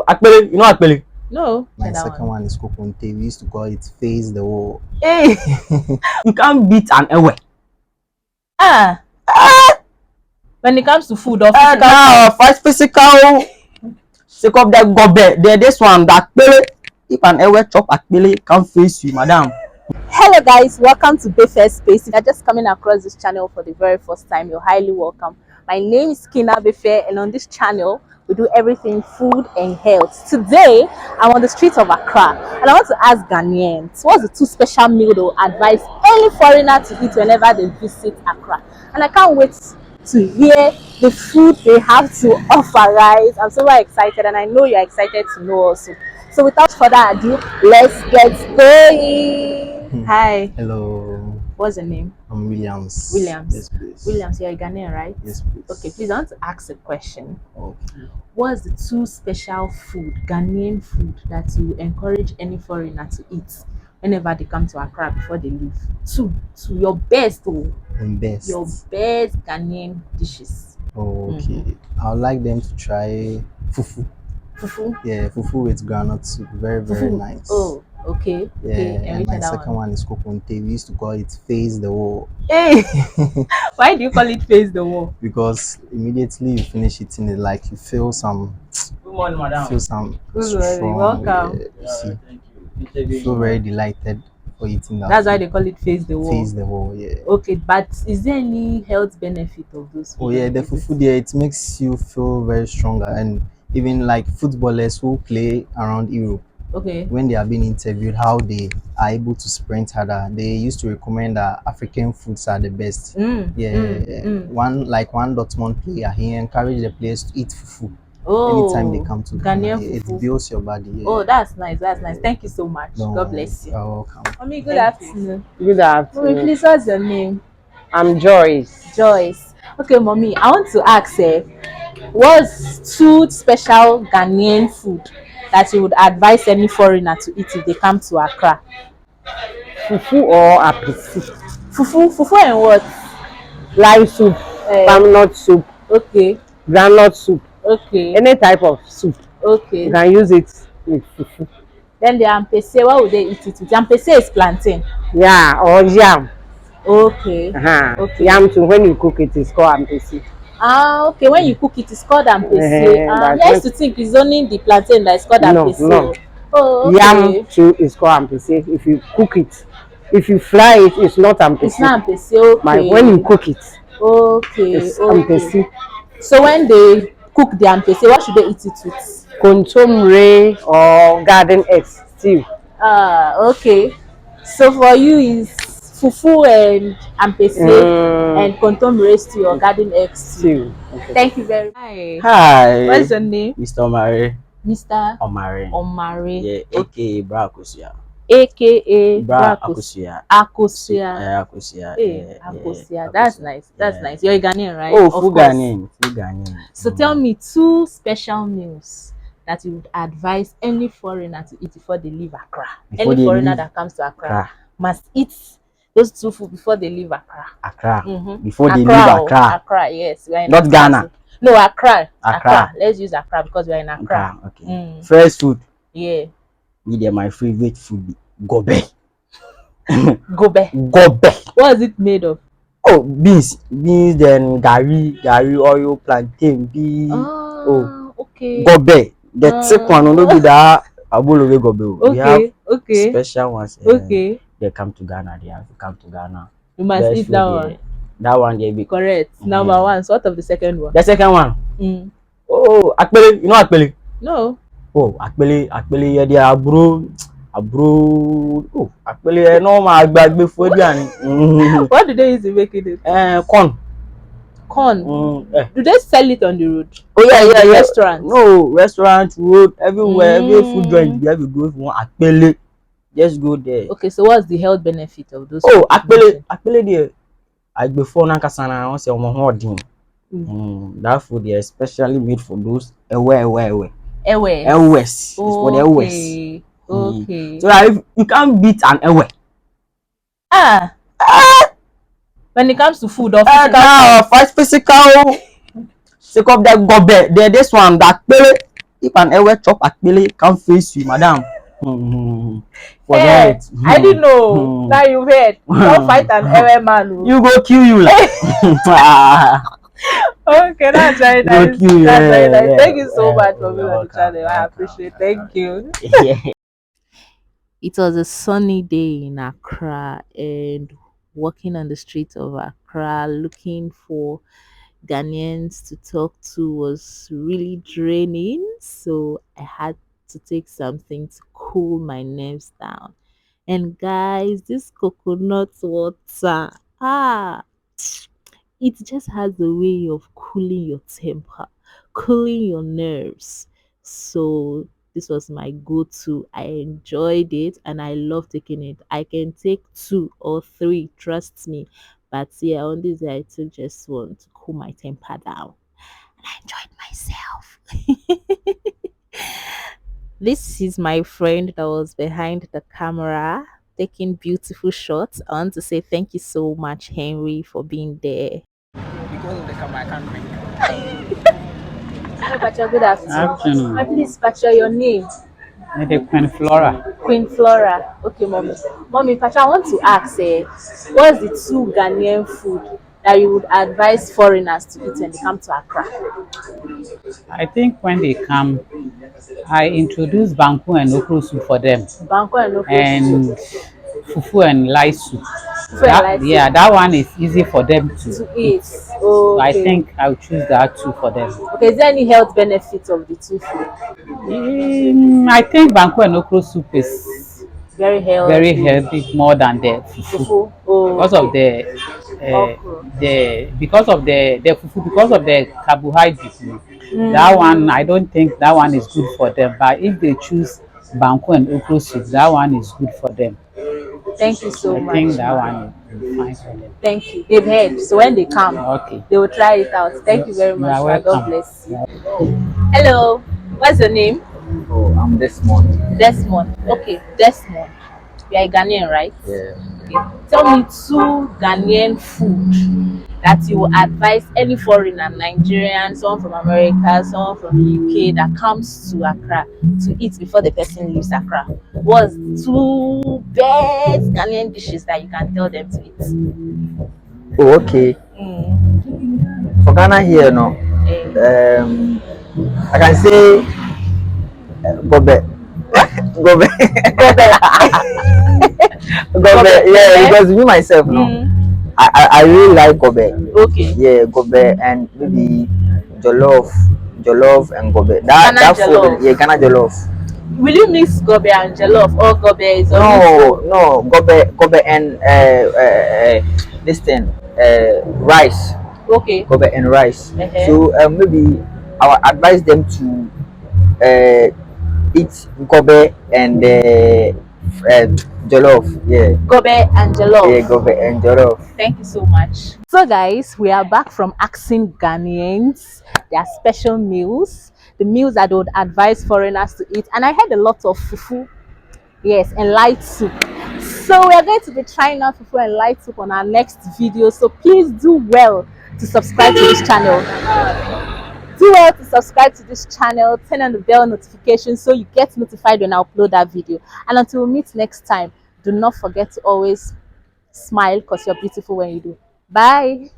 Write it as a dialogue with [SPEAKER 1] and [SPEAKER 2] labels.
[SPEAKER 1] Akpele, you know Akpele?
[SPEAKER 2] No.
[SPEAKER 3] My second one is Kokunte. We used to call it Face the Wall.
[SPEAKER 1] Hey, you can't beat an ewe.
[SPEAKER 2] When it comes to food, or
[SPEAKER 1] Fight physical. Take up that gobe. There, this one that Akpele. If an ewe chop Akpele, can't face you, madam.
[SPEAKER 2] Hello guys, welcome to BEFE'S Space. If you're just coming across this channel for the very first time, you're highly welcome. My name is Kina Befe, and on this channel we do everything food and health. Today I'm on the streets of Accra and I want to ask Ghanaians, what's the two special meal they will advise any foreigner to eat whenever they visit Accra? And I can't wait to hear the food they have to offer, guys. I'm so very excited and I know you're excited to know also. So without further ado, let's get going. Hi.
[SPEAKER 3] Hello.
[SPEAKER 2] What's your name?
[SPEAKER 3] I'm Williams.
[SPEAKER 2] Williams.
[SPEAKER 3] Yes, please.
[SPEAKER 2] Williams, you're a Ghanaian, right?
[SPEAKER 3] Yes, please.
[SPEAKER 2] Okay, please, I want to ask a question.
[SPEAKER 3] Okay.
[SPEAKER 2] What's the two special food, Ghanaian food, that you encourage any foreigner to eat whenever they come to Accra before they leave? Two, your best,
[SPEAKER 3] Best.
[SPEAKER 2] your best Ghanaian dishes.
[SPEAKER 3] Oh, okay. I would like them to try fufu.
[SPEAKER 2] Fufu?
[SPEAKER 3] Yeah, fufu with groundnut soup. Very, very nice.
[SPEAKER 2] Oh, okay.
[SPEAKER 3] Yeah,
[SPEAKER 2] Okay.
[SPEAKER 3] and my second one is Kokunte. We used to call it Face the Wall.
[SPEAKER 2] Hey, why do you call it Face the Wall?
[SPEAKER 3] Because immediately you finish eating it, like you feel some.
[SPEAKER 1] Good morning, madam.
[SPEAKER 3] Feel some
[SPEAKER 2] Good morning,
[SPEAKER 3] strong.
[SPEAKER 2] welcome.
[SPEAKER 3] You see, you feel very delighted for eating that.
[SPEAKER 2] That's
[SPEAKER 3] food.
[SPEAKER 2] why they call it Face the Wall.
[SPEAKER 3] Face the Wall, yeah.
[SPEAKER 2] Okay, but is there any health benefit of those food?
[SPEAKER 3] Oh yeah, the fufu there, it makes you feel very stronger, and even like footballers who play around Europe,
[SPEAKER 2] Okay.
[SPEAKER 3] when they are being interviewed how they are able to sprint harder, they used to recommend that African foods are the best. One Dortmund player, he encouraged the players to eat fufu anytime they come to Ghana. It builds your body. Yeah.
[SPEAKER 2] Oh, that's nice. That's nice. Thank you so much.
[SPEAKER 3] No,
[SPEAKER 2] God bless you.
[SPEAKER 3] You're welcome.
[SPEAKER 2] Mommy, good afternoon.
[SPEAKER 4] Good afternoon.
[SPEAKER 2] Mommy, please, what's your name?
[SPEAKER 4] I'm Joyce.
[SPEAKER 2] Joyce. Okay, Mommy, I want to ask what's two special Ghanaian food that you would advise any foreigner to eat if they come to Accra?
[SPEAKER 4] Fufu or apisi?
[SPEAKER 2] Fufu and what?
[SPEAKER 4] Live soup, palm nut soup,
[SPEAKER 2] Okay.
[SPEAKER 4] groundnut soup,
[SPEAKER 2] Okay.
[SPEAKER 4] any type of soup.
[SPEAKER 2] Okay.
[SPEAKER 4] You can use it with fufu.
[SPEAKER 2] Then the ampese, what would they eat it with? Ampese is plantain.
[SPEAKER 4] Yeah, or yam.
[SPEAKER 2] Okay.
[SPEAKER 4] Okay. Yam too, when you cook it, it's called ampesi.
[SPEAKER 2] Ah, okay. When you cook it, it's called ampese. I used to think it's only the plantain that is called ampese.
[SPEAKER 4] No.
[SPEAKER 2] Oh, okay.
[SPEAKER 4] Yam too is called ampese. If you cook it, if you fry it, it's not ampese.
[SPEAKER 2] It's not ampese. Okay.
[SPEAKER 4] When you cook it,
[SPEAKER 2] it's
[SPEAKER 4] ampese.
[SPEAKER 2] So when they cook the ampese, what should they eat it with?
[SPEAKER 4] Contomere or garden eggs stew.
[SPEAKER 2] Okay. So for you is fufu and ampese and contomere stew or garden egg stew.
[SPEAKER 4] Okay.
[SPEAKER 2] Thank you very much.
[SPEAKER 1] Hi.
[SPEAKER 2] What's your name?
[SPEAKER 1] Mr. Omare.
[SPEAKER 2] Mr.
[SPEAKER 1] Omare. Yeah, aka Bra Akosia.
[SPEAKER 2] AKA
[SPEAKER 1] Bra Akosia.
[SPEAKER 2] Akosia.
[SPEAKER 1] Akosia.
[SPEAKER 2] Akosia. That's nice. That's nice. You're a Ghanaian, right?
[SPEAKER 1] Oh, full Ghanaian.
[SPEAKER 2] So tell me two special meals that you would advise any foreigner to eat before they leave Accra. Any foreigner that comes to Accra must eat those two food before they leave Accra.
[SPEAKER 1] Accra. Before they leave Accra.
[SPEAKER 2] Accra, yes. We are in
[SPEAKER 1] not Ghana.
[SPEAKER 2] No, Accra. Let's use Accra because we are in Accra.
[SPEAKER 1] Okay. First food.
[SPEAKER 2] Yeah.
[SPEAKER 1] My favorite food, gobe.
[SPEAKER 2] Gobe. What is it made of?
[SPEAKER 1] Oh, beans, then gari, oil, plantain, beans.
[SPEAKER 2] Okay.
[SPEAKER 1] Gobe. The second one will be that abolowe gobe.
[SPEAKER 2] Okay.
[SPEAKER 1] We have
[SPEAKER 2] special
[SPEAKER 1] ones.
[SPEAKER 2] Okay.
[SPEAKER 1] They come to Ghana. They have to come to Ghana.
[SPEAKER 2] You must eat that one.
[SPEAKER 1] That one they be
[SPEAKER 2] correct. Number one. So what of the second one?
[SPEAKER 1] The second one. Oh, Akpele. You know Akpele?
[SPEAKER 2] No.
[SPEAKER 1] Oh, Akpele. Yeah, they are bro. Oh, Akpele. No, my bag before you.
[SPEAKER 2] What do they use to make it?
[SPEAKER 1] Corn.
[SPEAKER 2] Do they sell it on the road?
[SPEAKER 1] Oh yeah.
[SPEAKER 2] Restaurant?
[SPEAKER 1] No, restaurant, road, everywhere, every food joint you have to go for Akpele. Just go there.
[SPEAKER 2] Okay, so what's the health benefit of those?
[SPEAKER 1] Oh, Akpele there. I before Nankasana, I want to say hoarding. That food is especially made for those Ewes. It's for the Ewes.
[SPEAKER 2] Okay.
[SPEAKER 1] So if you can't beat an Ewe.
[SPEAKER 2] When it comes to food,
[SPEAKER 1] fight physical. Take up that gobe. There, this one that Akpele. if an ewe chop akpele come face you, madam.
[SPEAKER 2] Hey,
[SPEAKER 1] Forget.
[SPEAKER 2] I didn't know. Now you heard. Don't fight an ewe man.
[SPEAKER 1] You go kill you like.
[SPEAKER 2] Okay, that's very nice.
[SPEAKER 1] Go kill you.
[SPEAKER 2] That's very nice.
[SPEAKER 1] Yeah,
[SPEAKER 2] Thank you so
[SPEAKER 1] yeah,
[SPEAKER 2] much for being
[SPEAKER 1] you're
[SPEAKER 2] on the
[SPEAKER 1] welcome,
[SPEAKER 2] channel. I
[SPEAKER 1] welcome,
[SPEAKER 2] appreciate it. Thank you.
[SPEAKER 1] Yeah.
[SPEAKER 2] It was a sunny day in Accra, and walking on the streets of Accra looking for Ghanaians to talk to was really draining. So I had to take something to cool my nerves down. And guys, this coconut water, it just has a way of cooling your temper, cooling your nerves. So this was my go-to. I enjoyed it and I love taking it. I can take 2 or 3, trust me. But yeah, on this day I took just one to cool my temper down. And I enjoyed myself. This is my friend that was behind the camera taking beautiful shots. I want to say thank you so much, Henry, for being there.
[SPEAKER 5] Because of the camera, I can't drink.
[SPEAKER 2] Hi, Pacha, good afternoon.
[SPEAKER 5] Afternoon.
[SPEAKER 2] Please, Pacha, your name?
[SPEAKER 5] The Queen Flora.
[SPEAKER 2] Queen Flora. Okay, mommy. Mommy, Pacha, I want to ask, what's the 2 Ghanaian food that you would advise foreigners to eat when they come to Accra?
[SPEAKER 5] I think when they come, I introduce banku and okro soup for them,
[SPEAKER 2] Banko and okra
[SPEAKER 5] and
[SPEAKER 2] soup.
[SPEAKER 5] fufu and light soup.
[SPEAKER 2] Fufu and light
[SPEAKER 5] Yeah,
[SPEAKER 2] soup
[SPEAKER 5] that one is easy for them
[SPEAKER 2] to
[SPEAKER 5] to
[SPEAKER 2] eat.
[SPEAKER 5] eat. So I
[SPEAKER 2] Okay.
[SPEAKER 5] think I'll choose that too for them.
[SPEAKER 2] Okay, is there any health benefits of the 2 food?
[SPEAKER 5] I think banku and okro soup is
[SPEAKER 2] Very
[SPEAKER 5] very
[SPEAKER 2] healthy.
[SPEAKER 5] healthy more than the fufu
[SPEAKER 2] Fufu. Oh,
[SPEAKER 5] because of
[SPEAKER 2] okay. Okra.
[SPEAKER 5] the fufu, because of the carbohydrate. That one, I don't think that one is good for them. But if they choose banku and okra soup, that one is good for them.
[SPEAKER 2] Thank you so
[SPEAKER 5] I
[SPEAKER 2] much,
[SPEAKER 5] think that
[SPEAKER 2] ma.
[SPEAKER 5] one is fine for them.
[SPEAKER 2] Thank you. They've heard. So when they come,
[SPEAKER 5] Okay.
[SPEAKER 2] they will try it out. Thank you very
[SPEAKER 5] You
[SPEAKER 2] much,
[SPEAKER 5] are
[SPEAKER 2] ma. God
[SPEAKER 5] welcome.
[SPEAKER 2] bless you. Hello. What's your name?
[SPEAKER 6] Oh, I'm Desmond.
[SPEAKER 2] Desmond.
[SPEAKER 6] Yeah.
[SPEAKER 2] Okay, Desmond. You are a Ghanaian, right?
[SPEAKER 6] Yeah.
[SPEAKER 2] Okay. Tell me 2 Ghanaian food that you would advise any foreigner, Nigerian, someone from America, someone from the UK that comes to Accra to eat before the person leaves Accra. What's 2 best Ghanaian dishes that you can tell them to eat?
[SPEAKER 6] Oh, okay. For Ghana here, no.
[SPEAKER 2] Eh,
[SPEAKER 6] I can say gobe, gobe,
[SPEAKER 2] Gobe.
[SPEAKER 6] gobe. Yeah, because me myself, no. I really like gobe.
[SPEAKER 2] Okay.
[SPEAKER 6] Yeah, gobe and maybe jollof and gobe.
[SPEAKER 2] Ghana
[SPEAKER 6] That
[SPEAKER 2] jollof.
[SPEAKER 6] food, yeah, Ghana jollof.
[SPEAKER 2] Will you mix gobe and jollof, or gobe is
[SPEAKER 6] No,
[SPEAKER 2] always
[SPEAKER 6] no, gobe and this thing, rice.
[SPEAKER 2] okay?
[SPEAKER 6] Gobe and rice.
[SPEAKER 2] Uh-huh.
[SPEAKER 6] So maybe I would advise them to uh, eat gobe and jollof. Yeah,
[SPEAKER 2] Gobe and jollof.
[SPEAKER 6] yeah, gobe and jollof.
[SPEAKER 2] Thank you so much. So guys, we are back from asking Ghanaians their special meals, the meals that they would advise foreigners to eat. And I had a lot of fufu, yes, and light soup. So we are going to be trying out fufu and light soup on our next video. So please do well to subscribe to this channel. Do well to subscribe to this channel, turn on the bell notification so you get notified when I upload that video. And until we meet next time, do not forget to always smile because you're beautiful when you do. Bye.